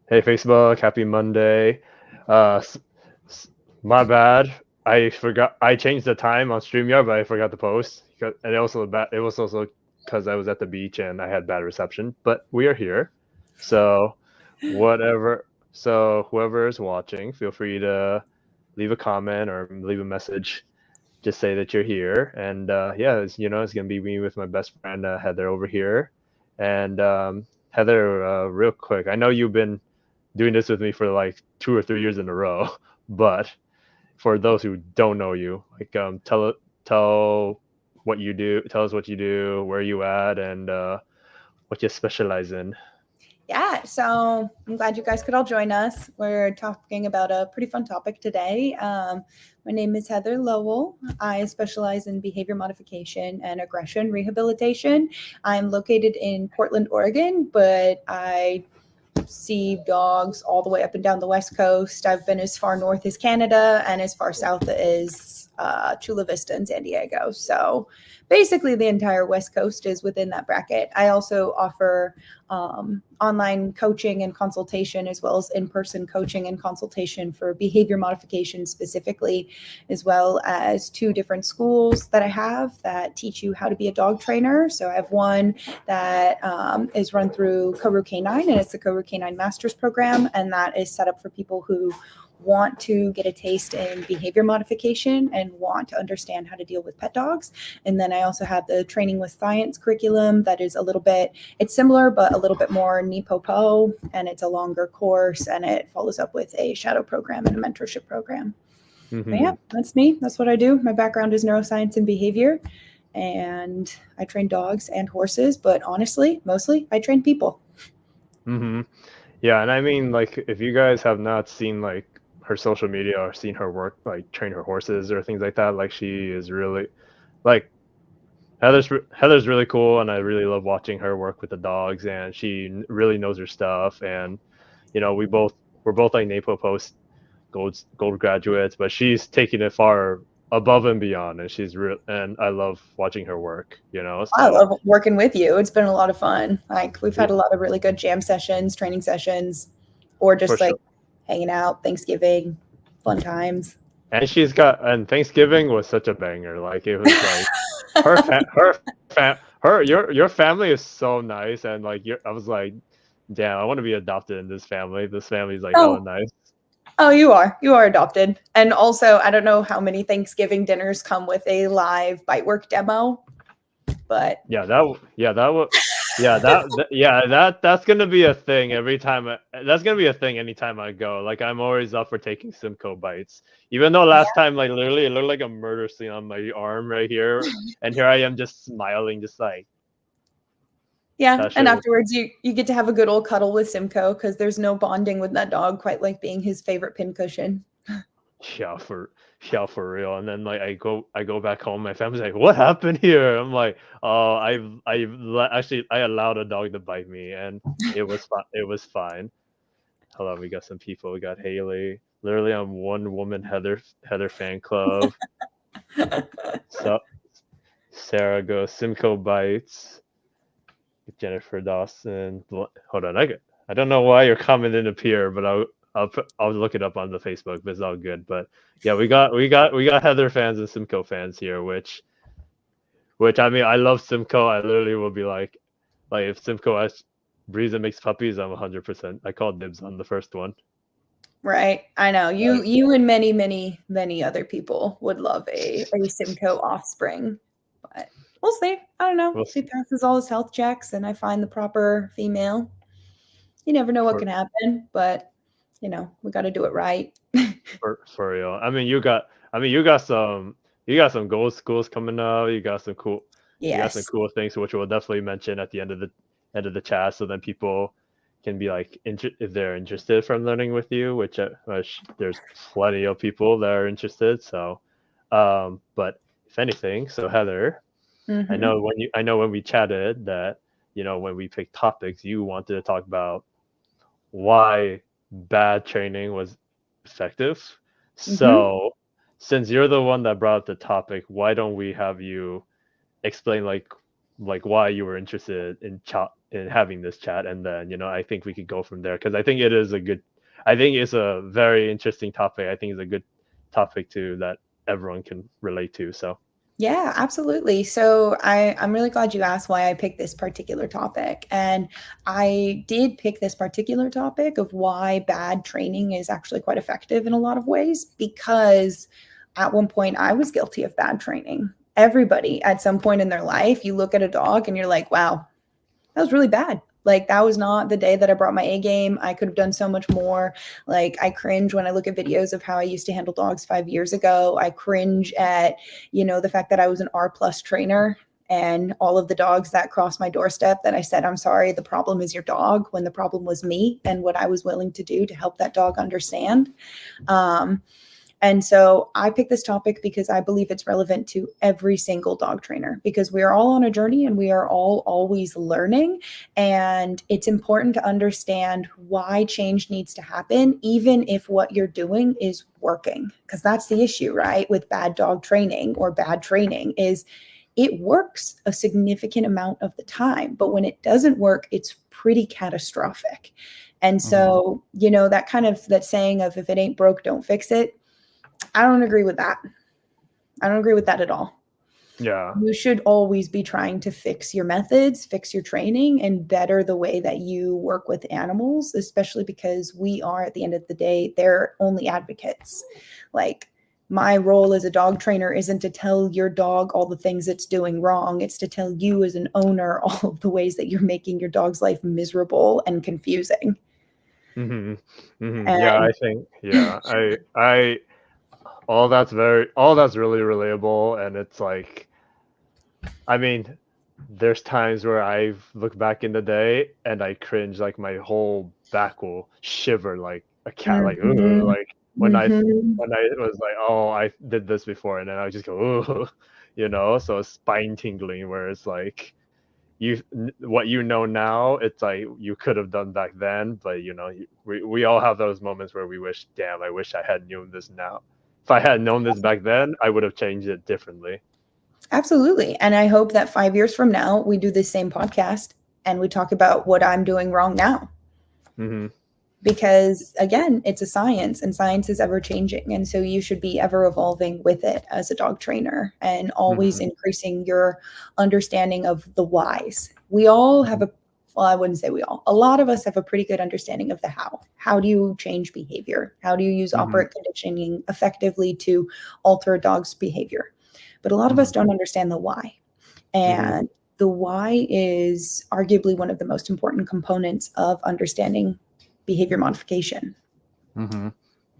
Hey Facebook, happy Monday. Uh, s- my bad. I forgot. I changed the time on StreamYard, but I forgot to post. And it was also because I was at the beach and I had bad reception. But we are here, so whatever. So whoever is watching, feel free to leave a comment or leave a message. Just say that you're here, and yeah, it's gonna be me with my best friend Heather over here. And Heather, real quick, I know you've been doing this with me for like 2 or 3 years in a row. But for those who don't know you, like tell what you do, tell us what you do, where you at, and what you specialize in. Yeah, so I'm glad you guys could all join us. We're talking about a pretty fun topic today. My name is Heather Lowell. I specialize in behavior modification and aggression rehabilitation. I'm located in Portland, Oregon, but I see dogs all the way up and down the West Coast. I've been as far north as Canada and as far south as Chula Vista and San Diego. So basically, the entire West Coast is within that bracket. I also offer online coaching and consultation, as well as in person coaching and consultation for behavior modification specifically, as well as two different schools that I have that teach you how to be a dog trainer. So I have one that is run through Koru Canine, and it's the Koru Canine Masters Program, and that is set up for people who want to get a taste in behavior modification and want to understand how to deal with pet dogs. And then I also have the training with science curriculum that is a little bit, it's similar, but a little bit more nipopo, and it's a longer course, and it follows up with a shadow program and a mentorship program. But yeah, Hmm. that's me. That's what I do. My background is neuroscience and behavior, and I train dogs and horses, but honestly, mostly I train people. Hmm. Yeah, and I mean, like, if you guys have not seen like her social media or seen her work, like train her horses or things like that, like she is really like Heather's really cool, and I really love watching her work with the dogs, and she really knows her stuff. And we're both like NAPO post gold graduates, but she's taking it far above and beyond, and she's real. And I love watching her work. I So love working with you. It's been a lot of fun. Like we've yeah, had a lot of really good jam sessions, training sessions, or for just like sure. hanging out, Thanksgiving, fun times. And Thanksgiving was such a banger. Like it was like your family is so nice, and like I was like, damn, I want to be adopted in this family. This family's like hella Oh, nice. oh, you are. You are adopted. And also, I don't know how many Thanksgiving dinners come with a live bite work demo, but Yeah, that would yeah that's gonna be a thing that's gonna be a thing anytime I go. Like I'm always up for taking Simcoe bites, even though last time like literally it looked like a murder scene on my arm right here, and here I am just smiling, just like yeah. that And shit was. afterwards, you get to have a good old cuddle with Simcoe because there's no bonding with that dog quite like being his favorite pincushion. Yeah, for real. And then like I go back home, my family's like, "What happened here?" I'm like, "Oh, actually I allowed a dog to bite me, and it was fine." Hold on, we got some people. We got Haley. Literally, I'm one woman Heather fan club. So Sarah goes Simcoe bites. Jennifer Dawson. Hold on, I don't know why your comment didn't appear, but I'll look it up on the Facebook. But it's all good. But yeah, we got Heather fans and Simcoe fans here, which I mean I love Simcoe. I literally will be like if Simcoe has Breeza makes puppies, I'm 100%. I call dibs on the first one. Right. I know. You Like, you and many, many, many other people would love a Simcoe offspring. But we'll see. I don't know. we'll If he passes all his health checks and I find the proper female. You never know what for can happen, but we got to do it right. for real. I mean you got some goals coming up. You got some Yes. cool things which we'll definitely mention at the end of the chat, so then people can be like if they're interested from learning with you, which there's plenty of people that are interested. So but if anything, so Heather, Hmm. I know when we chatted that when we picked topics, you wanted to talk about why bad training was effective. Hmm. So, since you're the one that brought up the topic, why don't we have you explain like like why you were interested in chat in having this chat, and then I think we could go from there because I think it is a good. I think it's a very interesting topic. I think it's a good topic too that everyone can relate to. So. Yeah, absolutely. So I'm really glad you asked why I picked this particular topic. And I did pick this particular topic of why bad training is actually quite effective in a lot of ways, because at one point I was guilty of bad training. Everybody at some point in their life, you look at a dog and you're like, wow, that was really bad. Like, that was not the day that I brought my A game. I could have done so much more. Like, I cringe when I look at videos of how I used to handle dogs 5 years ago. I cringe at, the fact that I was an R plus trainer and all of the dogs that crossed my doorstep that I said, I'm sorry, the problem is your dog, when the problem was me and what I was willing to do to help that dog understand. And so I picked this topic because I believe it's relevant to every single dog trainer, because we are all on a journey and we are all always learning. And it's important to understand why change needs to happen, even if what you're doing is working. Because that's the issue, right? With bad dog training or bad training is it works a significant amount of the time. But when it doesn't work, it's pretty catastrophic. And so, that saying of if it ain't broke, don't fix it. I don't agree with that. I don't agree with that at all. Yeah. You should always be trying to fix your methods, fix your training, and better the way that you work with animals, especially because we are, at the end of the day, they're only advocates. Like, my role as a dog trainer isn't to tell your dog all the things it's doing wrong. It's to tell you as an owner all of the ways that you're making your dog's life miserable and confusing. Mm-hmm. Mm-hmm. Yeah, And I think. Yeah, I all that's really relatable, and it's like, I mean, there's times where I've looked back in the day and I cringe, like my whole back will shiver like a cat, like ooh, Mhm, like mhm. when I was like, oh, I did this before, and then I just go ooh, so spine tingling, where it's like what now, it's like you could have done back then, but we all have those moments where we wish, damn, I wish I had known this now. If I had known this back then, I would have changed it differently. Absolutely. And I hope that 5 years from now, we do this same podcast and we talk about what I'm doing wrong now. Mm-hmm. Because again, it's a science and science is ever changing. And so you should be ever evolving with it as a dog trainer and always Mm-hmm. increasing your understanding of the whys. We all have well, I wouldn't say we all, a lot of us have a pretty good understanding of the how. How do you change behavior? How do you use Mm-hmm. operant conditioning effectively to alter a dog's behavior? But a lot of us don't understand the why. Mm-hmm. And the why is arguably one of the most important components of understanding behavior modification. Mm-hmm.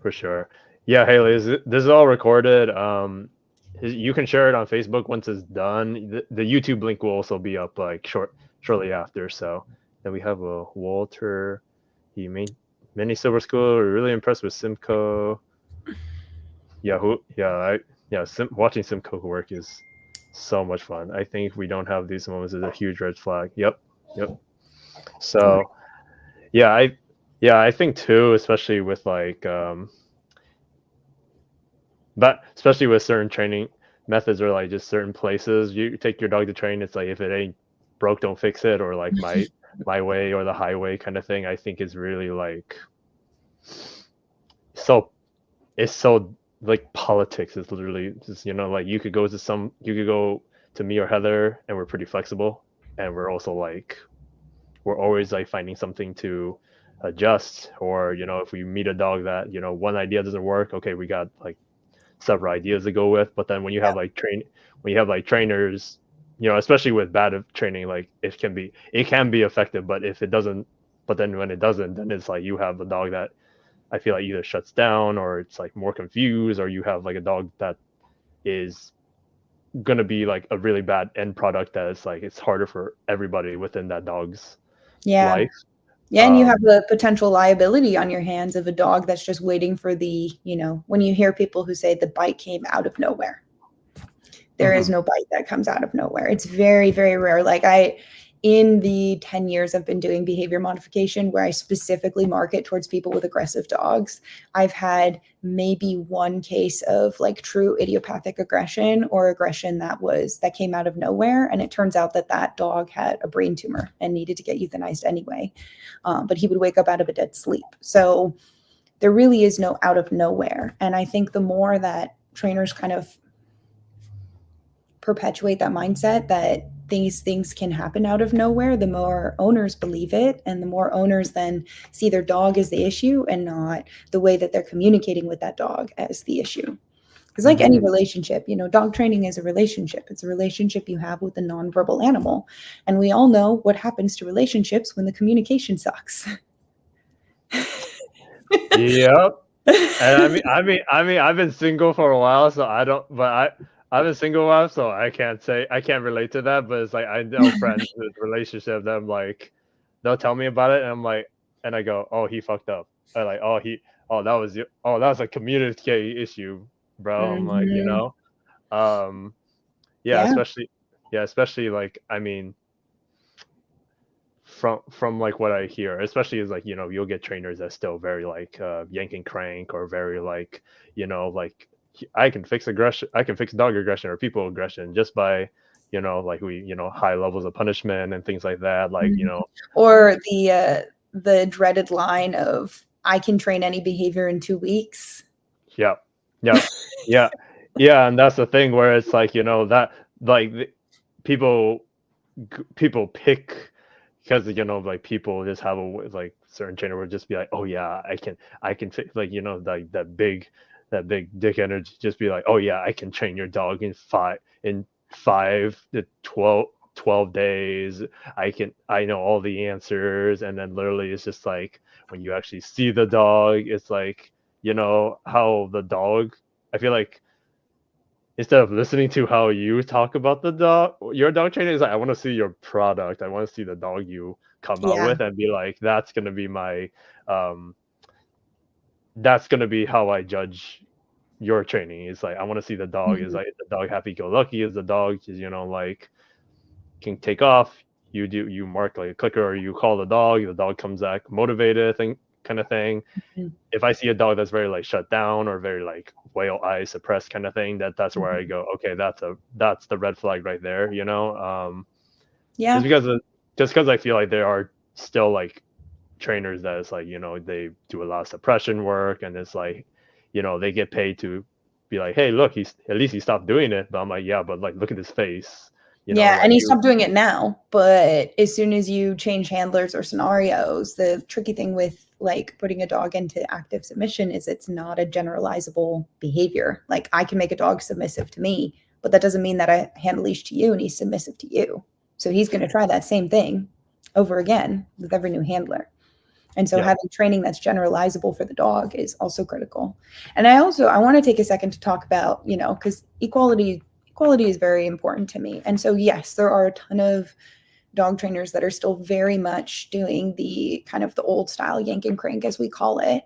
For sure. Yeah, Haley, this is all recorded. You can share it on Facebook once it's done. The YouTube link will also be up like shortly after. So then we have a Walter. He made many silver school. We're really impressed with Simcoe. Yeah, watching Simcoe work is so much fun. I think if we don't have these moments, is a huge red flag. Yep. So yeah, I think too, especially with like but especially with certain training methods or like just certain places you take your dog to train, it's like if it ain't broke, don't fix it, or like my way or the highway kind of thing. I think is really like so it's so like politics is literally just like you could go to me or Heather and we're pretty flexible, and we're also like we're always like finding something to adjust, or if we meet a dog that one idea doesn't work, okay, we got like several ideas to go with. But then when you have like trainers, especially with bad training, like it can be effective, but if it doesn't, but then when it doesn't, then it's like you have a dog that I feel like either shuts down or it's like more confused, or you have like a dog that is gonna be like a really bad end product that is like it's harder for everybody within that dog's Yeah. life. Yeah. And you have the potential liability on your hands of a dog that's just waiting for when you hear people who say the bite came out of nowhere. There is no bite that comes out of nowhere. It's very, very rare. Like in the 10 years I've been doing behavior modification, where I specifically market towards people with aggressive dogs, I've had maybe one case of like true idiopathic aggression, or aggression that came out of nowhere. And it turns out that that dog had a brain tumor and needed to get euthanized anyway. But he would wake up out of a dead sleep. So there really is no out of nowhere. And I think the more that trainers kind of perpetuate that mindset that these things can happen out of nowhere, the more owners believe it, and the more owners then see their dog as the issue and not the way that they're communicating with that dog as the issue. Because like any relationship, dog training is a relationship. It's a relationship you have with a nonverbal animal. And we all know what happens to relationships when the communication sucks. Yep. And I've been single for a while, so I've been single a while, so I can't relate to that. But it's like, I know friends with relationship that I'm like, they'll tell me about it, and I'm like, and I go, oh, he fucked up. Or like, that was a communication issue, bro. I'm like, Yeah. especially like, I mean, from like what I hear, especially is like, you'll get trainers that's still very like yank and crank, or very like, like, I can fix dog aggression or people aggression just by, like high levels of punishment and things like that, like, or the dreaded line of, I can train any behavior in 2 weeks. Yeah. And that's the thing where it's like, that like people pick, because like people just have like certain trainer would just be like, oh yeah, I can fix, like, like that big dick energy, just be like, oh yeah, I can train your dog in 5 to 12 days. I know all the answers. And then literally it's just like, when you actually see the dog, it's like, how the dog, I feel like, instead of listening to how you talk about your dog training, is like, I want to see your product. I want to see the dog you come out with, and be like, that's gonna be my, that's gonna be how I judge your training. It's like, I want to see the dog. Is like, the dog happy-go-lucky? Is the dog is, like, can take off? You mark like a clicker, or you call the dog comes back motivated, kind of thing. If I see a dog that's very like shut down, or very like whale eye suppressed kind of thing, that's where I go, okay, that's the red flag right there, just because I feel like there are still like trainers that is like, they do a lot of suppression work, and it's like, they get paid to be like, hey, look, at least he stopped doing it. But I'm like, yeah, but like, look at his face. Yeah, like, and he stopped doing it now. But as soon as you change handlers or scenarios, the tricky thing with like putting a dog into active submission is it's not a generalizable behavior. Like, I can make a dog submissive to me, but that doesn't mean that I hand a leash to you and he's submissive to you. So he's going to try that same thing over again with every new handler. And so having training that's generalizable for the dog is also critical. And I want to take a second to talk about, because equality is very important to me. And so, yes, there are a ton of dog trainers that are still very much doing the kind of the old style yank and crank, as we call it,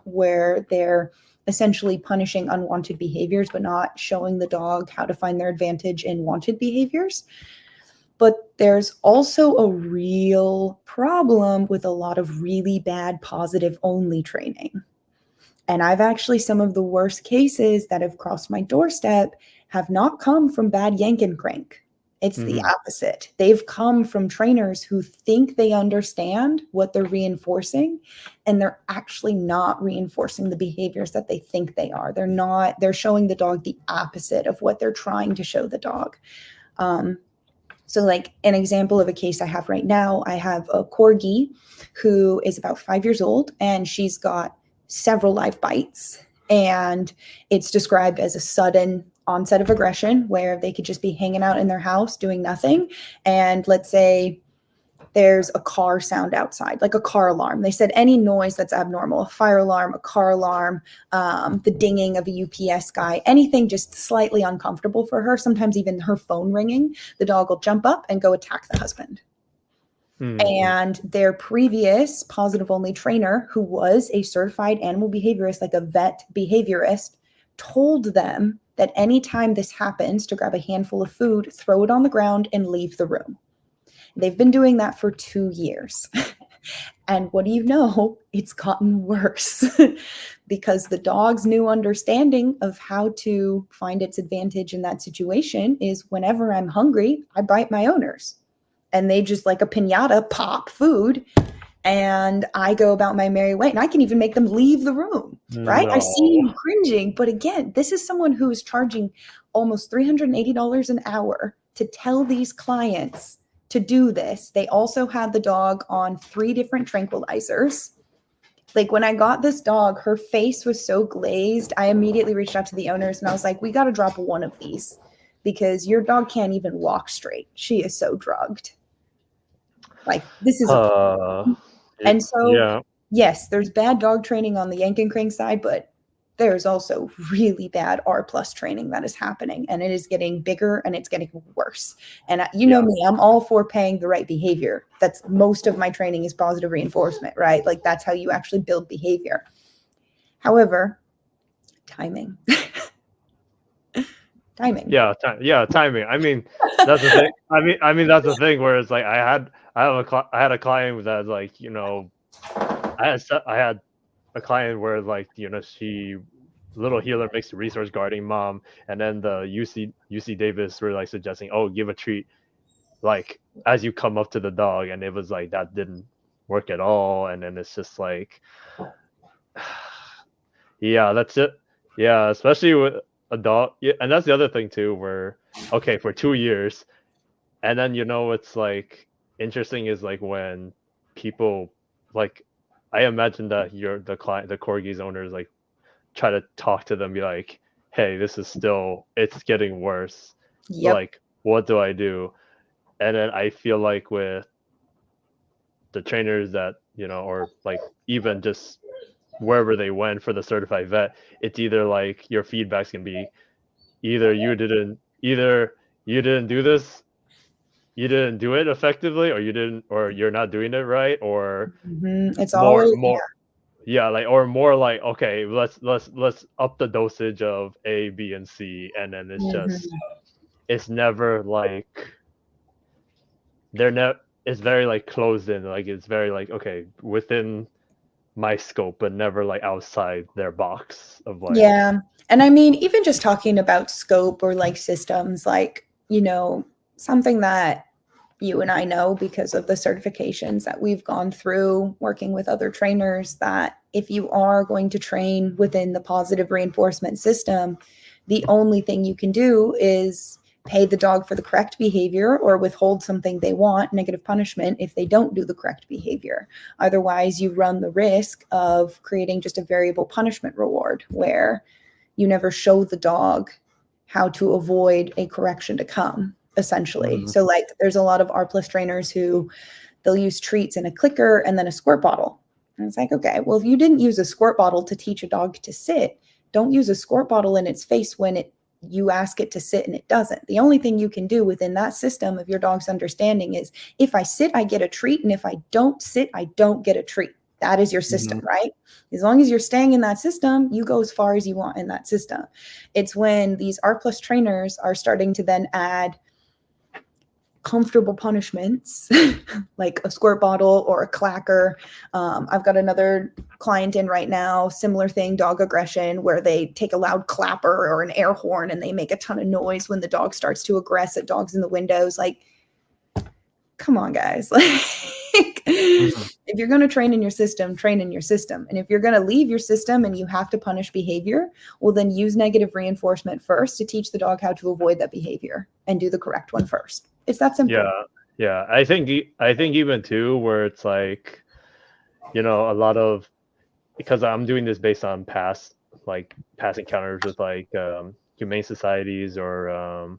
where they're essentially punishing unwanted behaviors, but not showing the dog how to find their advantage in wanted behaviors. But there's also a real problem with a lot of really bad positive only training. And I've actually, some of the worst cases that have crossed my doorstep have not come from bad yank and crank. It's the opposite. They've come from trainers who think they understand what they're reinforcing, and they're actually not reinforcing the behaviors that they think they are. They're showing the dog the opposite of what they're trying to show the dog. So like an example of a case I have right now, I have a corgi who is about 5 years old, and she's got several live bites, and it's described as a sudden onset of aggression where they could just be hanging out in their house doing nothing. And let's say there's a car sound outside, like a car alarm. They said any noise that's abnormal, a fire alarm, a car alarm, the dinging of a UPS guy, anything just slightly uncomfortable for her, sometimes even her phone ringing, the dog will jump up and go attack the husband. And their previous positive only trainer, who was a certified animal behaviorist, like a vet behaviorist, told them that anytime this happens, to grab a handful of food, throw it on the ground and leave the room. They've been doing that for 2 years. And what do you know? It's gotten worse because the dog's new understanding of how to find its advantage in that situation is whenever I'm hungry, I bite my owners. And they just like a piñata pop food, and I go about my merry way. And I can even make them leave the room, right? I see No. you cringing. But again, this is someone who is charging almost $380 an hour to tell these clients to do this. They also had the dog on 3 different tranquilizers. Like when I got this dog, her face was so glazed. I immediately reached out to the owners and I was like, we got to drop one of these because your dog can't even walk straight. She is so drugged. Like this is and so, Yeah. yes, there's bad dog training on the Yank and Crane side, but there's also really bad R plus training that is happening, and it is getting bigger and it's getting worse. And you know Yeah. me, I'm all for paying the right behavior. That's most of my training is positive reinforcement, right? Like that's how you actually build behavior. However, timing. Timing. Yeah, timing. I mean, that's the thing. I mean, that's the thing where it's like I had a client that like, you know, I had a client where like, you know, she little healer mixed resource guarding mom, and then the UC Davis were like suggesting, oh, give a treat like as you come up to the dog, and it was like that didn't work at all, and then it's just like yeah, that's it. Yeah, especially with a dog. Yeah, and that's the other thing too, where okay, for 2 years, and then you know it's like interesting is like when people like I imagine that you're the client, the corgi's owners like try to talk to them, be like, hey, this is still it's getting worse. Yep. Like, what do I do? And then I feel like with the trainers that, you know, or like even just wherever they went for the certified vet, it's either like your feedback's gonna be either you didn't do this, you didn't do it effectively, or you didn't, or you're not doing it right, or It's more always, more yeah, like or more like okay, let's up the dosage of A, B, and C, and then it's just it's never like they're not it's very like closed in, like it's very like okay within my scope, but never like outside their box of like yeah. And I mean, even just talking about scope or like systems, like, you know, something that you and I know because of the certifications that we've gone through working with other trainers, that if you are going to train within the positive reinforcement system, the only thing you can do is pay the dog for the correct behavior or withhold something they want, negative punishment, if they don't do the correct behavior. Otherwise, you run the risk of creating just a variable punishment reward where you never show the dog how to avoid a correction to come, essentially. mm, So like there's a lot of R plus trainers who they'll use treats in a clicker and then a squirt bottle. And it's like, okay, well, if you didn't use a squirt bottle to teach a dog to sit, don't use a squirt bottle in its face when you ask it to sit and it doesn't. The only thing you can do within that system of your dog's understanding is if I sit, I get a treat. And if I don't sit, I don't get a treat. That is your system, right? As long as you're staying in that system, you go as far as you want in that system. It's when these R plus trainers are starting to then add comfortable punishments like a squirt bottle or a clacker. I've got another client in right now, similar thing, dog aggression, where they take a loud clapper or an air horn and they make a ton of noise when the dog starts to aggress at dogs in the windows. Like, come on, guys. Like, if you're going to train in your system, train in your system. And if you're going to leave your system and you have to punish behavior, well, then use negative reinforcement first to teach the dog how to avoid that behavior and do the correct one first. It's that simple. yeah. I think even too, where it's like, you know, a lot of because I'm doing this based on past encounters with like humane societies or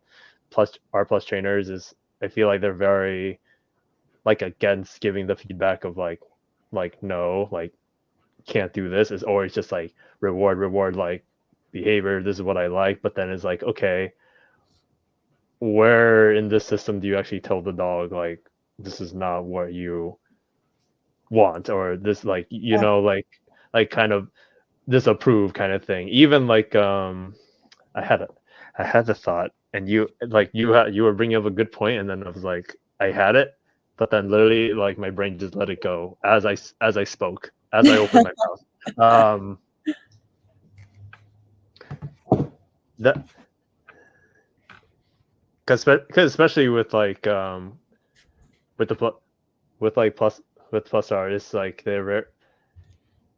plus R plus trainers is I feel like they're very like against giving the feedback of like no, like can't do this. It's always just like reward like behavior, this is what I like, but then it's like okay, where in this system do you actually tell the dog like this is not what you want, or this like you know like kind of disapprove kind of thing. Even like I had the thought, and you were bringing up a good point, and then I was like I had it, but then literally like my brain just let it go as I spoke, as I opened my mouth. That because especially with like with the with like plus artists, like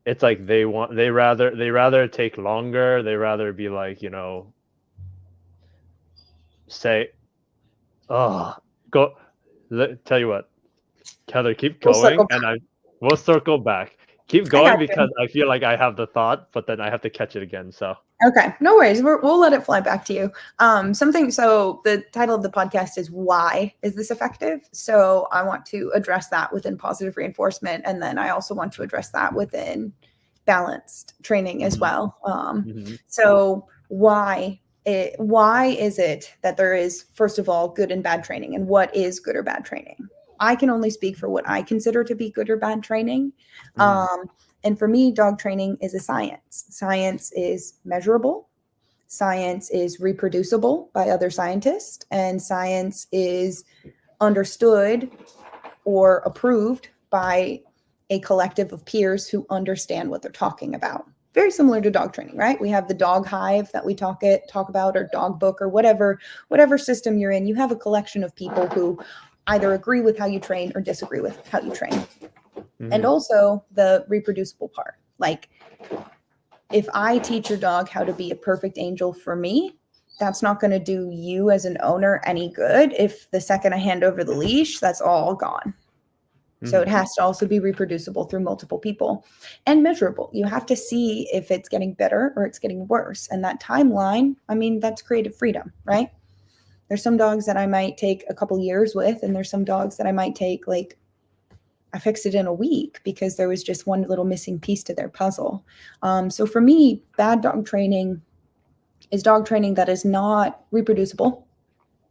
it's like they rather take longer, they rather be like, you know, say, oh, go, tell you what, Heather, keep We'll going, circle and back. we'll circle back. Keep I going got you. because I feel like I have the thought, but then I have to catch it again. So Okay, no worries. We'll let it fly back to you. So the title of the podcast is "Why is this effective?" So I want to address that within positive reinforcement, and then I also want to address that within balanced training as well. So why is it that there is, first of all, good and bad training, and what is good or bad training? I can only speak for what I consider to be good or bad training. And for me, dog training is a science. Science is measurable. Science is reproducible by other scientists. And science is understood or approved by a collective of peers who understand what they're talking about. Very similar to dog training, right? We have the dog hive that we talk about, or dog book, or whatever system you're in. You have a collection of people who either agree with how you train or disagree with how you train. And also the reproducible part. Like, if I teach your dog how to be a perfect angel for me, that's not going to do you as an owner any good. If the second I hand over the leash, that's all gone. So it has to also be reproducible through multiple people and measurable. You have to see if it's getting better or it's getting worse. And that timeline, I mean, that's creative freedom, right? There's some dogs that I might take a couple years with, and there's some dogs that I might take, like, I fixed it in a week because there was just one little missing piece to their puzzle. So for me, bad dog training is dog training that is not reproducible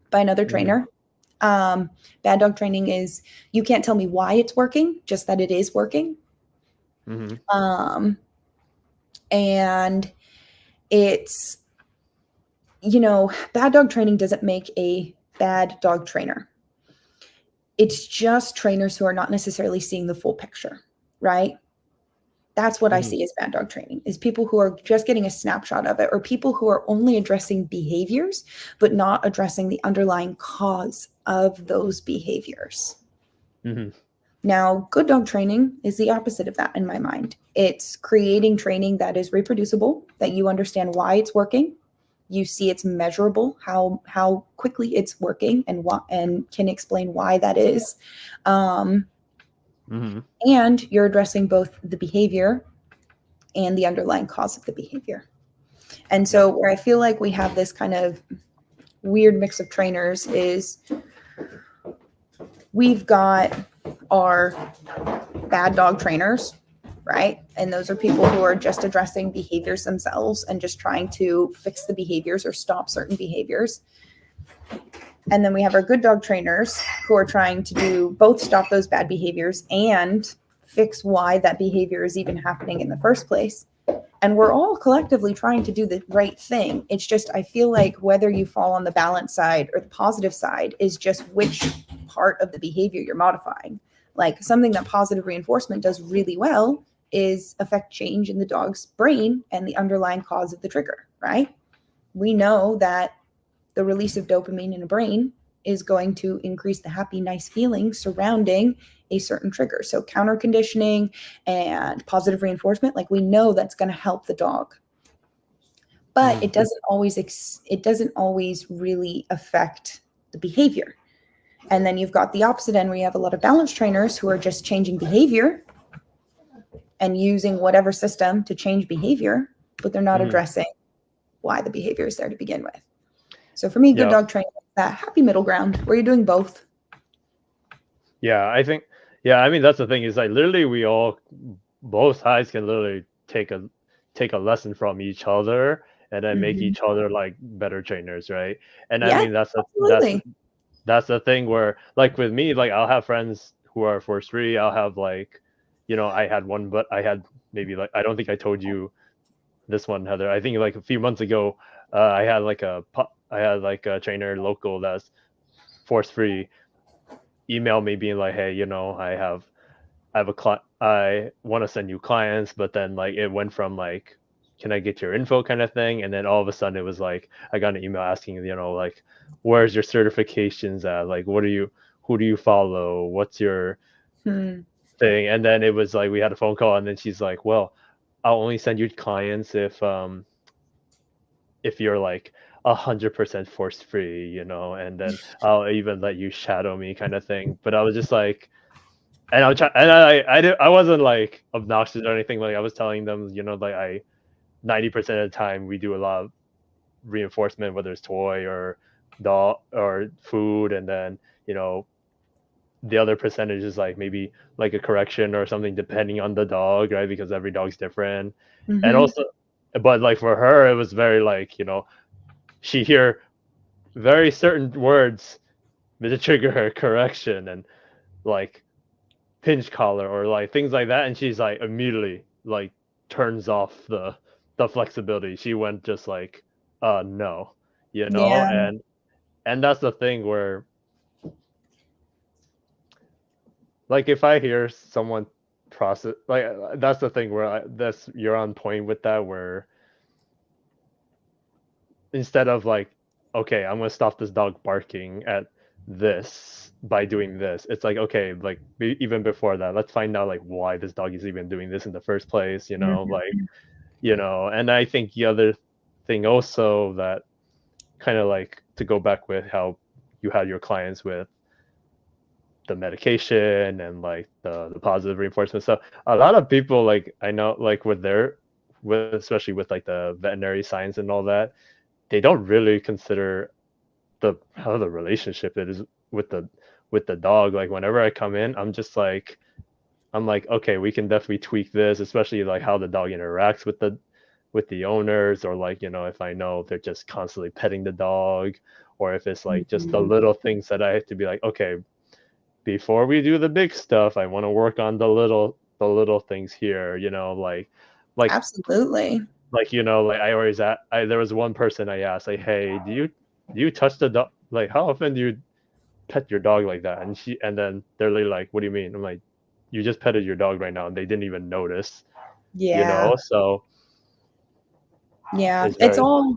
by another trainer. Bad dog training is, you can't tell me why it's working, just that it is working. And it's, you know, bad dog training doesn't make a bad dog trainer. It's just trainers who are not necessarily seeing the full picture, right? That's what I see as bad dog training, is people who are just getting a snapshot of it, or people who are only addressing behaviors, but not addressing the underlying cause of those behaviors. Now, good dog training is the opposite of that in my mind. It's creating training that is reproducible, that you understand why it's working. You see it's measurable, how quickly it's working, and can explain why that is. And you're addressing both the behavior and the underlying cause of the behavior. And so where I feel like we have this kind of weird mix of trainers is, we've got our bad dog trainers, right? And those are people who are just addressing behaviors themselves and just trying to fix the behaviors or stop certain behaviors. And then we have our good dog trainers who are trying to do both, stop those bad behaviors and fix why that behavior is even happening in the first place. And we're all collectively trying to do the right thing. It's just, I feel like whether you fall on the balance side or the positive side is just which part of the behavior you're modifying. Like, something that positive reinforcement does really well is affect change in the dog's brain and the underlying cause of the trigger, right? We know that the release of dopamine in a brain is going to increase the happy, nice feelings surrounding a certain trigger. So counter conditioning and positive reinforcement, like, we know that's going to help the dog. But it doesn't always really affect the behavior. And then you've got the opposite end, where you have a lot of balance trainers who are just changing behavior and using whatever system to change behavior, but they're not addressing why the behavior is there to begin with. So for me, good dog training is that happy middle ground where you're doing both. Yeah, I think, I mean, that's the thing, is like, literally both sides can literally take a lesson from each other and then make each other like better trainers, right? And I mean, that's the thing where, like, with me, like, I'll have friends who are force free. I'll have, like, you know, I had maybe, like, I don't think I told you this one, Heather. I think like a few months ago, I had like a trainer local that's force free, email me being like, hey, I have a client, I want to send you clients, but then like it went from like, can I get your info kind of thing, and then all of a sudden it was like I got an email asking, like, where's your certifications at, like who do you follow, what's your Hmm. thing, and then it was like we had a phone call, and then she's like, well, I'll only send you clients if you're like 100% force free, and then I'll even let you shadow me kind of thing. But I was just like, and I was trying, and I wasn't like obnoxious or anything. Like I was telling them, like 90% of the time we do a lot of reinforcement, whether it's toy or doll or food, and then the other percentage is like maybe like a correction or something depending on the dog, right? Because every dog's different, and Mm-hmm. also, but like for her, it was very like she hear very certain words to trigger her correction and like pinch collar or like things like that, and she's like immediately like turns off the flexibility. She went just like no, Yeah. and that's the thing where like if I hear someone process like that's the thing where that's you're on point with that, where instead of like, okay, I'm gonna stop this dog barking at this by doing this, it's like, okay, like even before that, let's find out like why this dog is even doing this in the first place, Mhm. like and I think the other thing also that kind of like to go back with how you had your clients with the medication and like the positive reinforcement stuff, a lot of people like I know like with especially with like the veterinary science and all that, they don't really consider how the relationship it is with the dog. Like whenever I come in, I'm like, okay, we can definitely tweak this, especially like how the dog interacts with the owners, or like if I know they're just constantly petting the dog, or if it's like just the Mhm. little things that I have to be like, okay, before we do the big stuff, I want to work on the little things here, like Absolutely. like I always there was one person I asked, like, hey, do you touch the dog, like how often do you pet your dog like that? And then they're like, what do you mean? I'm like, you just petted your dog right now and they didn't even notice, Yeah. so Yeah. it's It's very all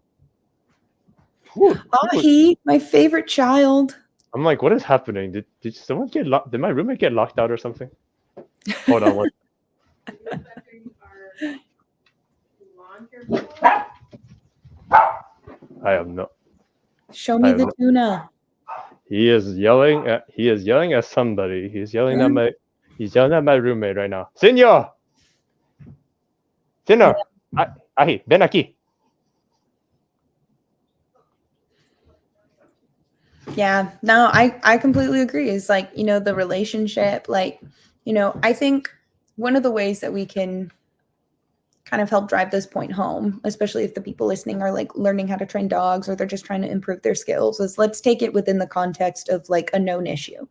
who was he, my favorite child. I'm like, what is happening? Did someone get locked? Did my roommate get locked out or something? Hold on, what? I have no. Show I me have the no. tuna. He is yelling at somebody. Yeah. He's yelling at my roommate right now. Senor, senor, ahí, ven aquí. Yeah. No, I completely agree. It's like, the relationship, like, I think one of the ways that we can kind of help drive this point home, especially if the people listening are like learning how to train dogs or they're just trying to improve their skills, is let's take it within the context of like a known issue.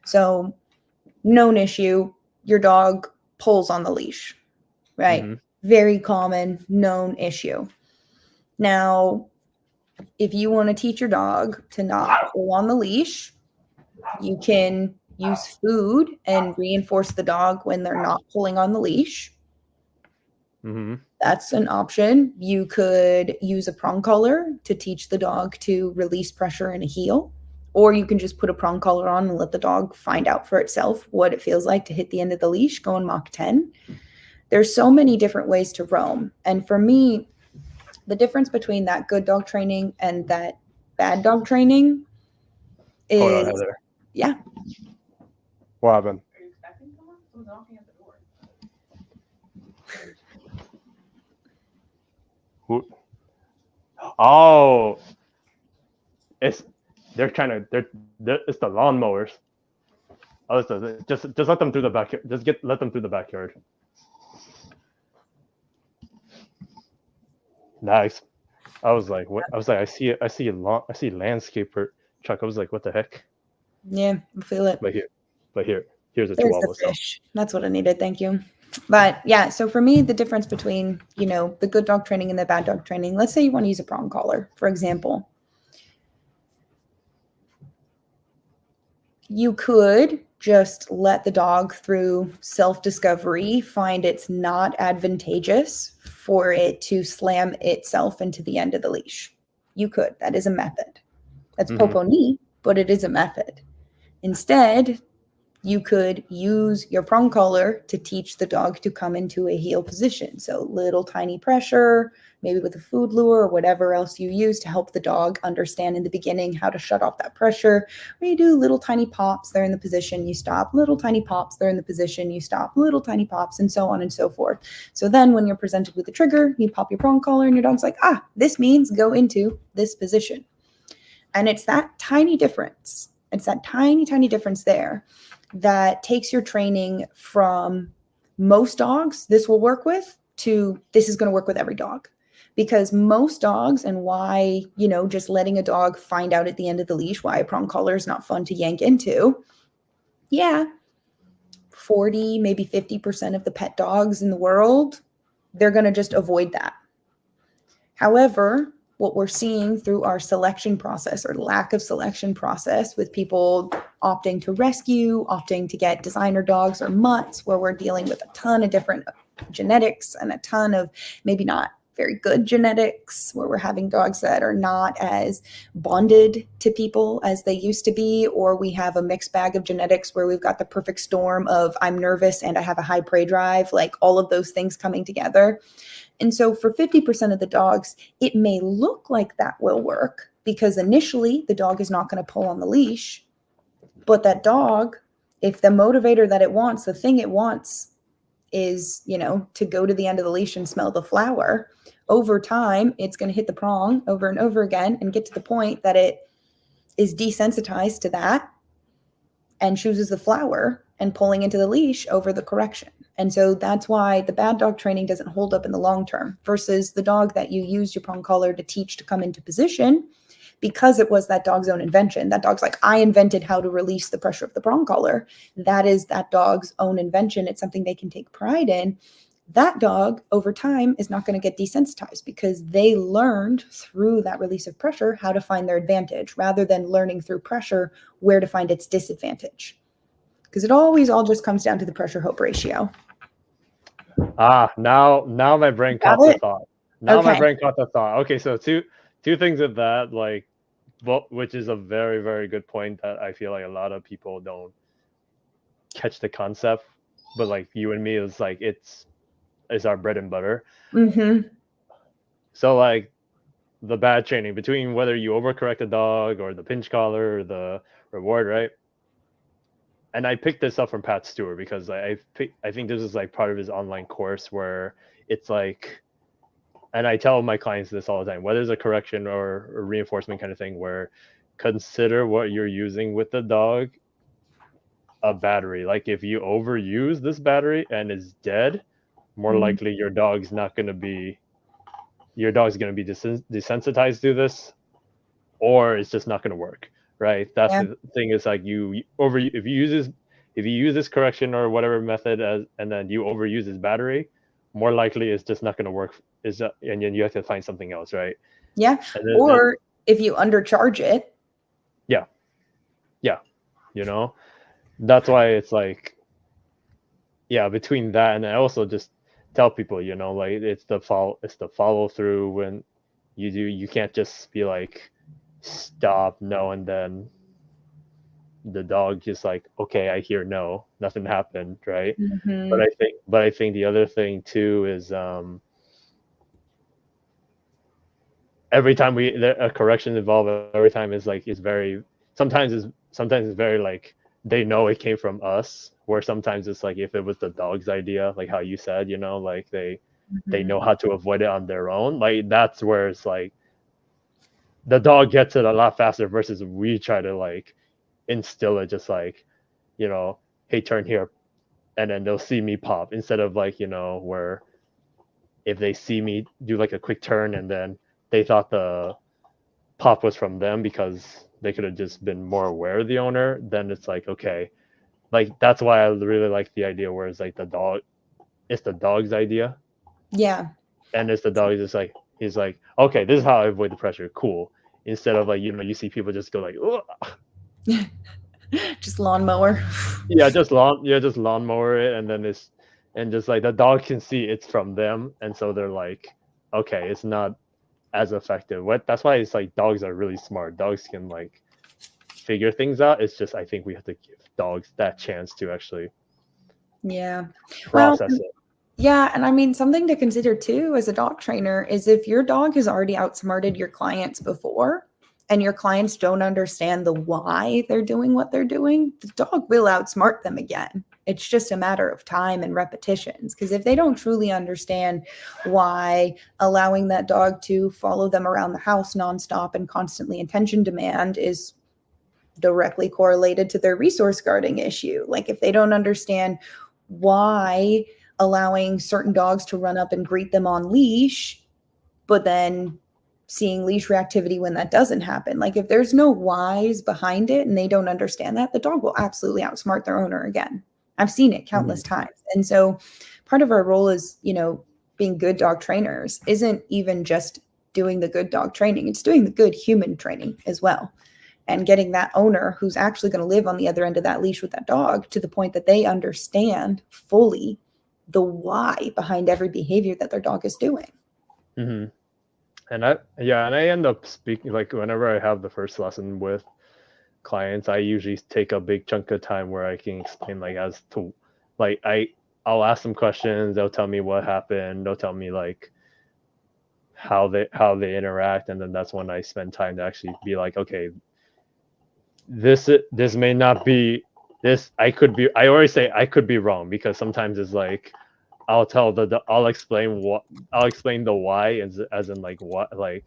So, known issue, your dog pulls on the leash, right? Mm-hmm. Very common, known issue. Now, if you want to teach your dog to not pull on the leash, you can use food and reinforce the dog when they're not pulling on the leash. Mm-hmm. That's an option. You could use a prong collar to teach the dog to release pressure in a heel, or you can just put a prong collar on and let the dog find out for itself what it feels like to hit the end of the leash going Mach 10. There's so many different ways to roam. And for me, the difference between that good dog training and that bad dog training Hold on, is, Heather. yeah. What happened? Who? Oh, it's they're trying to it's the lawnmowers. Oh, just let them through the backyard. Let them through the backyard. Nice. I was like, what? I was like, I see landscaper truck. I was like, what the heck? Yeah, I feel it. But here's a There's the Chihuahua. So fish. That's what I needed. Thank you. But yeah, so for me, the difference between, the good dog training and the bad dog training, let's say you want to use a prong collar, for example. You could just let the dog through self-discovery find it's not advantageous for it to slam itself into the end of the leash. You could. That is a method. That's Hmm. popo knee, but it is a method. Instead, you could use your prong collar to teach the dog to come into a heel position. So little tiny pressure, maybe with a food lure or whatever else you use to help the dog understand in the beginning how to shut off that pressure. Or you do little tiny pops, they're in the position, you stop, little tiny pops, they're in the position, you stop, little tiny pops, and so on and so forth. So then when you're presented with the trigger, you pop your prong collar and your dog's like, ah, this means go into this position. And it's that tiny difference. It's that tiny, tiny difference there that takes your training from most dogs this will work with to this is going to work with every dog. Because most dogs, and why, just letting a dog find out at the end of the leash why a prong collar is not fun to yank into. Yeah, 40, maybe 50% of the pet dogs in the world, they're going to just avoid that. However, what we're seeing through our selection process or lack of selection process with people opting to rescue, opting to get designer dogs or mutts, where we're dealing with a ton of different genetics and a ton of maybe not very good genetics, where we're having dogs that are not as bonded to people as they used to be, or we have a mixed bag of genetics where we've got the perfect storm of I'm nervous and I have a high prey drive, like all of those things coming together. And so for 50% of the dogs, it may look like that will work because initially the dog is not going to pull on the leash. But that dog, if the motivator that it wants, the thing it wants is, to go to the end of the leash and smell the flower, over time, it's going to hit the prong over and over again and get to the point that it is desensitized to that and chooses the flower and pulling into the leash over the correction. And so that's why the bad dog training doesn't hold up in the long term versus the dog that you used your prong collar to teach to come into position, because it was that dog's own invention. That dog's like, I invented how to release the pressure of the prong collar. That is that dog's own invention. It's something they can take pride in. That dog over time is not going to get desensitized because they learned through that release of pressure how to find their advantage rather than learning through pressure where to find its disadvantage. Because it always all just comes down to the pressure hope ratio. Now my brain Got caught the it? thought. Now my Okay. brain caught the thought. Okay, so two things of that, like, which is a very, very good point that I feel like a lot of people don't catch the concept, but like you and me, is like it's our bread and butter. Mm-hmm. So like the bad training between whether you overcorrect a dog or the pinch collar or the reward, right? And I picked this up from Pat Stewart because I think this is like part of his online course where it's like, and I tell my clients this all the time, whether it's a correction or a reinforcement kind of thing, where consider what you're using with the dog a battery. Like if you overuse this battery and it's dead, more Mm-hmm. likely your dog's going to be desensitized to this, or it's just not going to work, right? That's Yeah. the thing, is like if you use this correction or whatever method and then you overuse this battery, more likely it's just not going to work. And then you have to find something else, right? Yeah. And Or if you undercharge it. yeah, yeah, you know, that's why it's like, yeah, between that, and I also just tell people, like it's the follow through. When you can't just be like stop, no, and then the dog just like, okay, I hear no, nothing happened, right? Mm-hmm. But I think the other thing too is every time a correction involved, every time is like, is very, sometimes it's very like they know it came from us, where sometimes it's like if it was the dog's idea, like how you said, like they Mm-hmm. know how to avoid it on their own. Like that's where it's like the dog gets it a lot faster versus we try to like instill it, just like, hey, turn here, and then they'll see me pop, instead of like, where if they see me do like a quick turn and then they thought the pop was from them because they could have just been more aware of the owner, then it's like, okay, like that's why I really like the idea where it's like it's the dog's idea, Yeah. and it's the dog just like, he's like, okay, this is how I avoid the pressure, cool, instead of like, you see people just go like, oh, Just lawnmower. Yeah, just lawnmower it, and then it's and just like the dog can see it's from them, and so they're like, okay, it's not as effective. What that's why it's like dogs are really smart. Dogs can like figure things out. It's just I think we have to give dogs that chance to actually Yeah. Well, process it. yeah, and I mean something to consider too as a dog trainer is if your dog has already outsmarted your clients before and your clients don't understand the why they're doing what they're doing, the dog will outsmart them again. It's just a matter of time and repetitions. Because if they don't truly understand why allowing that dog to follow them around the house nonstop and constantly attention demand is directly correlated to their resource guarding issue. Like if they don't understand why allowing certain dogs to run up and greet them on leash, but then seeing leash reactivity when that doesn't happen. Like if there's no whys behind it and they don't understand that, the dog will absolutely outsmart their owner again. I've seen it countless times. And so part of our role is, being good dog trainers isn't even just doing the good dog training, it's doing the good human training as well. And getting that owner who's actually going to live on the other end of that leash with that dog to the point that they understand fully the why behind every behavior that their dog is doing. Mm-hmm. And I end up speaking like whenever I have the first lesson with clients, I usually take a big chunk of time where I can explain like as to like I'll ask them questions, they'll tell me what happened, they'll tell me like how they interact, and then that's when I spend time to actually be like, okay, this may not be this. I always say I could be wrong because sometimes it's like I'll explain the why as in like what like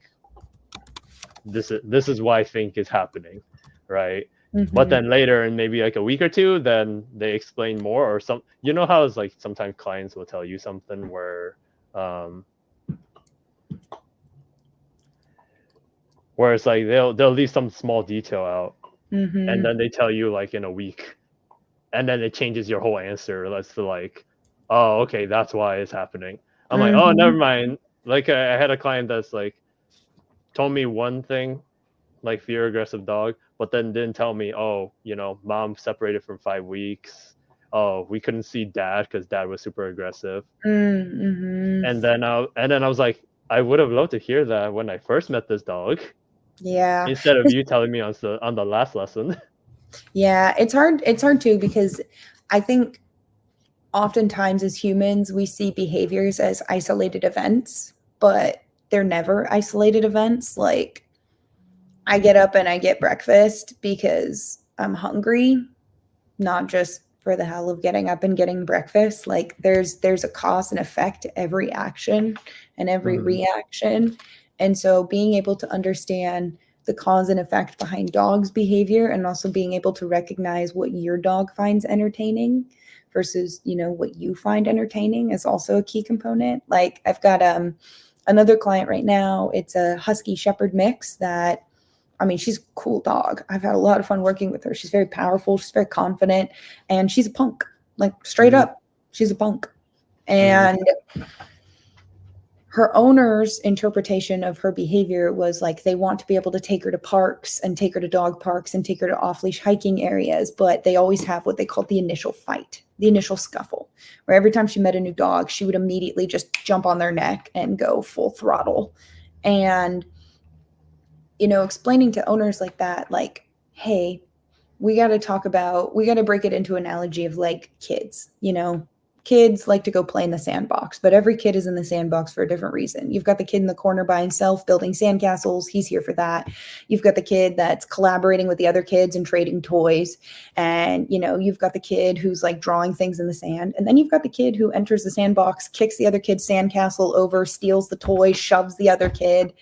this is what I think is happening, right? But then later in maybe like a week or two, then they explain more or some. You know how it's like sometimes clients will tell you something where it's like they'll leave some small detail out, and then they tell you like in a week, and then it changes your whole answer. That's to like, oh, okay, that's why it's happening. I'm like, oh, never mind. Like I had a client that's like told me one thing, like fear aggressive dog, but then didn't tell me, oh, mom separated for 5 weeks. Oh, we couldn't see dad because dad was super aggressive. And then I was like, I would have loved to hear that when I first met this dog. Yeah. Instead of you telling me on the last lesson. Yeah, it's hard. It's hard too because I think oftentimes as humans we see behaviors as isolated events, but they're never isolated events. Like I get up and I get breakfast because I'm hungry, not just for the hell of getting up and getting breakfast. Like there's a cause and effect to every action and every reaction. And so being able to understand the cause and effect behind dogs' behavior and also being able to recognize what your dog finds entertaining versus, what you find entertaining is also a key component. Like I've got another client right now. It's a husky shepherd mix that she's a cool dog. I've had a lot of fun working with her. She's very powerful. She's very confident, and she's a punk. Like straight up, she's a punk. And her owner's interpretation of her behavior was like they want to be able to take her to parks and take her to dog parks and take her to off-leash hiking areas, but they always have what they call the initial fight, the initial scuffle, where every time she met a new dog, she would immediately just jump on their neck and go full throttle. And explaining to owners like that, like, hey, we got to break it into analogy of like kids. Kids like to go play in the sandbox, but every kid is in the sandbox for a different reason. You've got the kid in the corner by himself building sandcastles. He's here for that. You've got the kid that's collaborating with the other kids and trading toys. And, you've got the kid who's like drawing things in the sand. And then you've got the kid who enters the sandbox, kicks the other kid's sandcastle over, steals the toy, shoves the other kid.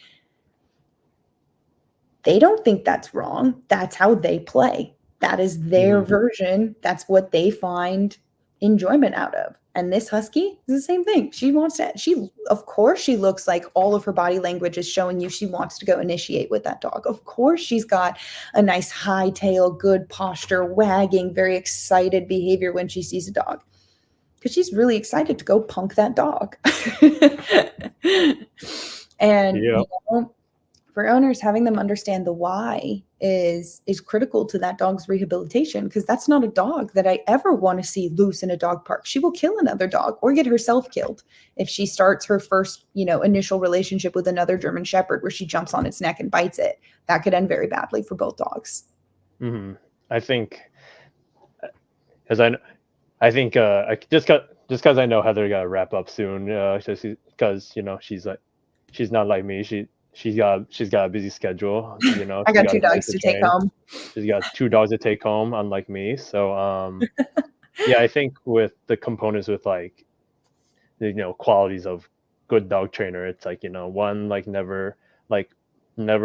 They don't think that's wrong. That's how they play. That is their version. That's what they find enjoyment out of. And this husky is the same thing. She wants to, of course, she looks like all of her body language is showing you she wants to go initiate with that dog. Of course, she's got a nice high tail, good posture, wagging, very excited behavior when she sees a dog. Because she's really excited to go punk that dog. And, for owners, having them understand the why is critical to that dog's rehabilitation, because that's not a dog that I ever want to see loose in a dog park. She will kill another dog or get herself killed if she starts her first, initial relationship with another German Shepherd where she jumps on its neck and bites it. That could end very badly for both dogs. I think, as I think just because I know Heather got to wrap up soon, because she's not like me. She's got a busy schedule. I She got got 2 a kid dogs to take train. home. She's got 2 dogs to take home, unlike me. So yeah, I think with the components with like qualities of good dog trainer, it's like one, like never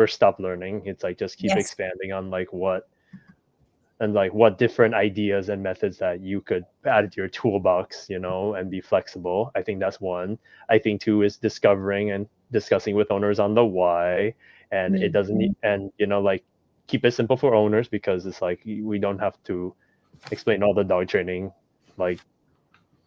stop learning. It's like just keep Yes. expanding on what different ideas and methods that you could add to your toolbox, and be flexible. I think that's one. I think 2 is discovering and discussing with owners on the why, and it doesn't need, and like keep it simple for owners, because it's like we don't have to explain all the dog training like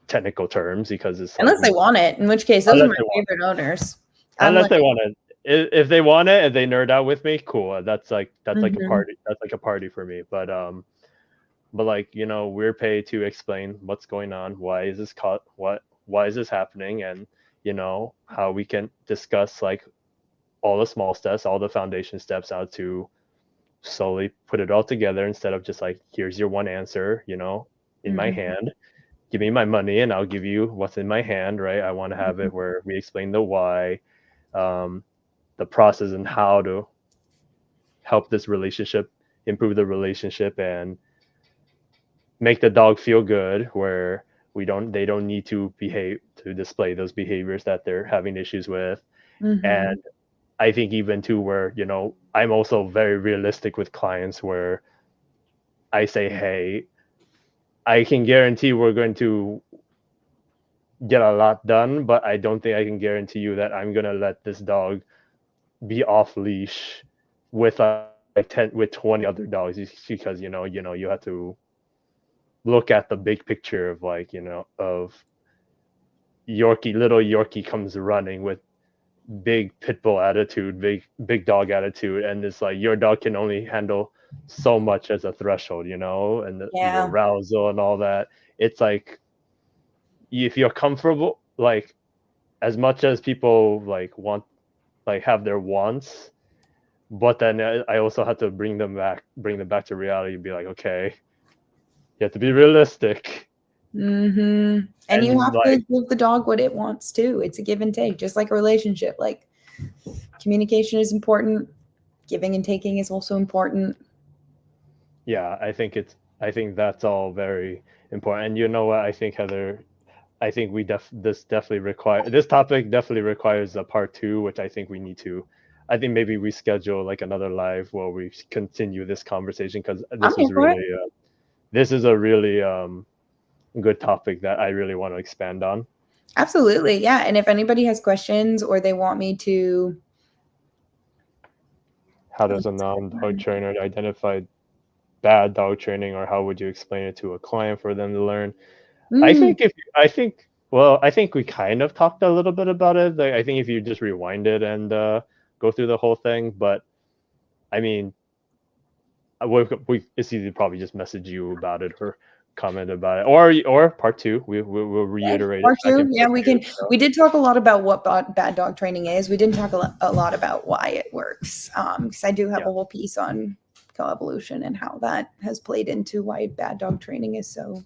technical terms, because it's like Unless they want it, in which case those are my favorite owners. Unless they want it. If they want it and they nerd out with me, cool. That's like a party. That's like a party for me. But like we're paid to explain what's going on. Why is this why is this happening? And how we can discuss like all the small steps, all the foundation steps, how to slowly put it all together, instead of just like, here's your one answer, in my hand. Give me my money and I'll give you what's in my hand, right? I want to have it where we explain the why, the process, and how to help this relationship, improve the relationship, and make the dog feel good, where they don't need to display those behaviors that they're having issues with. And I think even too, where I'm also very realistic with clients, where I say, hey, I can guarantee we're going to get a lot done, but I don't think I can guarantee you that I'm going to let this dog be off leash with with 20 other dogs, because you have to look at the big picture of of little Yorkie comes running with big pit bull attitude, big dog attitude, and it's like your dog can only handle so much as a threshold, and the arousal and all that. It's like, if you're comfortable, like, as much as people like want, like, have their wants, but then I also have to bring them back to reality, and be like, okay, you have to be realistic. And you have to give the dog what it wants too. It's a give and take, just like a relationship. Like, communication is important. Giving and taking is also important. Yeah, I think that's all very important. And you know what? I think, Heather, I think this topic definitely requires a part 2, which I think we need to. I think maybe we schedule like another live where we continue this conversation, because this is a really good topic that I really want to expand on. Absolutely, yeah. And if anybody has questions, or they want me to, how does a non-dog trainer identify bad dog training, or how would you explain it to a client for them to learn? I think we kind of talked a little bit about it. Like, I think if you just rewind it and go through the whole thing, but I mean, it's easy to probably just message you about it, or comment about it, or part 2 we'll reiterate part 2. Yeah, we can. We did talk a lot about what bad dog training is. We didn't talk a lot about why it works, because I do have a whole piece on coevolution and how that has played into why bad dog training is so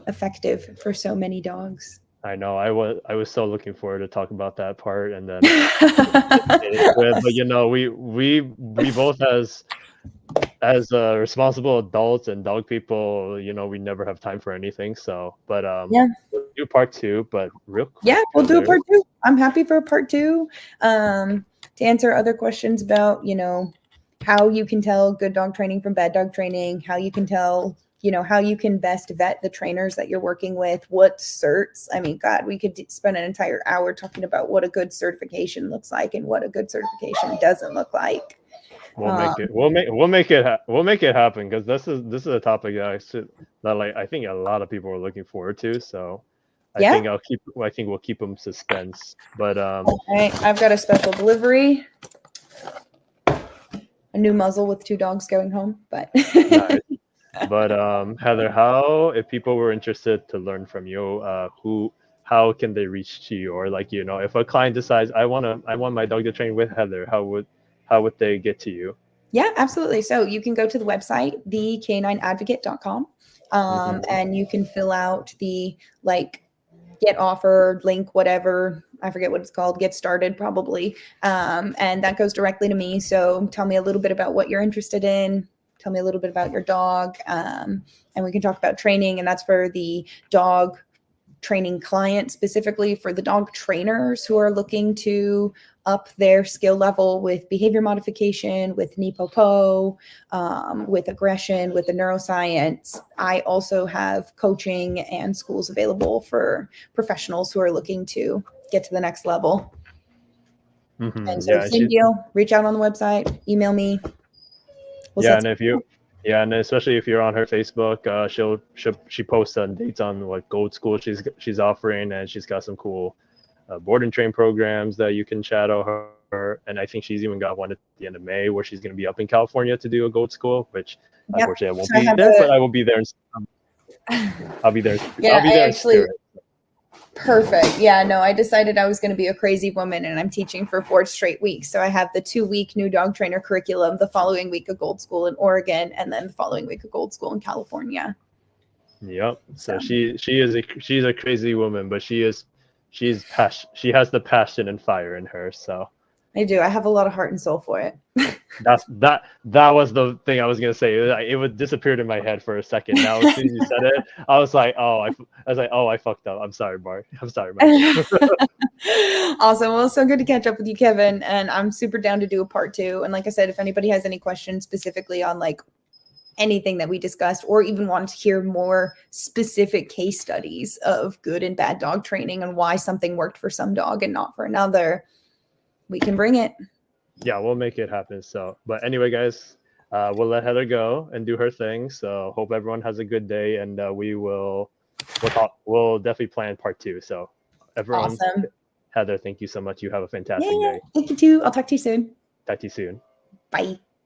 effective for so many dogs. I know. I was so looking forward to talk about that part, and then but we both, as responsible adults and dog people, we never have time for anything. So, but we'll do part 2. But real quick, yeah, we'll do a part 2. I'm happy for a part 2 to answer other questions about how you can tell good dog training from bad dog training, how you can tell, how you can best vet the trainers that you're working with, what certs. I mean, God, we could spend an entire hour talking about what a good certification looks like and what a good certification doesn't look like. We'll make it happen, because this is a topic that I think a lot of people are looking forward to. So I think we'll keep them suspense. But all right, I've got a special delivery. a new muzzle with 2 dogs going home, but Nice. But Heather, how if people were interested to learn from you, how can they reach to you? Or like, if a client decides I want my dog to train with Heather, how would they get to you? Yeah, absolutely. So you can go to the website, thecanineadvocate.com, Hmm. and you can fill out the like get offered link, whatever. I forget what it's called, get started probably. And that goes directly to me. So tell me a little bit about what you're interested in. Tell me a little bit about your dog. And we can talk about training. And that's for the dog training clients, specifically for the dog trainers who are looking to up their skill level with behavior modification, with NEPOPO, with aggression, with the neuroscience. I also have coaching and schools available for professionals who are looking to get to the next level. And so Yeah, same deal, reach out on the website, email me. We'll yeah, set and if something you up. yeah, and especially if you're on her Facebook, she posts on dates on what Gold School she's offering, and she's got some cool board and train programs that you can shadow her. And I think she's even got one at the end of May where she's going to be up in California to do a Gold School, which Yep. unfortunately I won't So I be have there, but a I will be there. I'll be there. I'll yeah, be I there in actually spirit. perfect. Yeah, no, I decided I was going to be a crazy woman and I'm teaching for 4 straight weeks. So I have the 2-week new dog trainer curriculum, the following week a Gold School in Oregon, and then the following week a Gold School in California. Yep. So So she's a crazy woman, but she has the passion and fire in her. So I do. I have a lot of heart and soul for it. that was the thing I was gonna say. It would disappeared in my head for a second. Now as soon as you said it, I was like, I fucked up. I'm sorry, Bart. I'm sorry, Mike. Awesome. Well, it's so good to catch up with you, Kevin. And I'm super down to do a part 2. And like I said, if anybody has any questions specifically on like anything that we discussed, or even want to hear more specific case studies of good and bad dog training and why something worked for some dog and not for another, we can bring it. Yeah, we'll make it happen. So, but anyway, guys, we'll let Heather go and do her thing. So, hope everyone has a good day, and we'll definitely plan part 2. So, everyone, Awesome. Heather, thank you so much. You have a fantastic Yeah. day. Thank you too. I'll talk to you soon. Talk to you soon. Bye.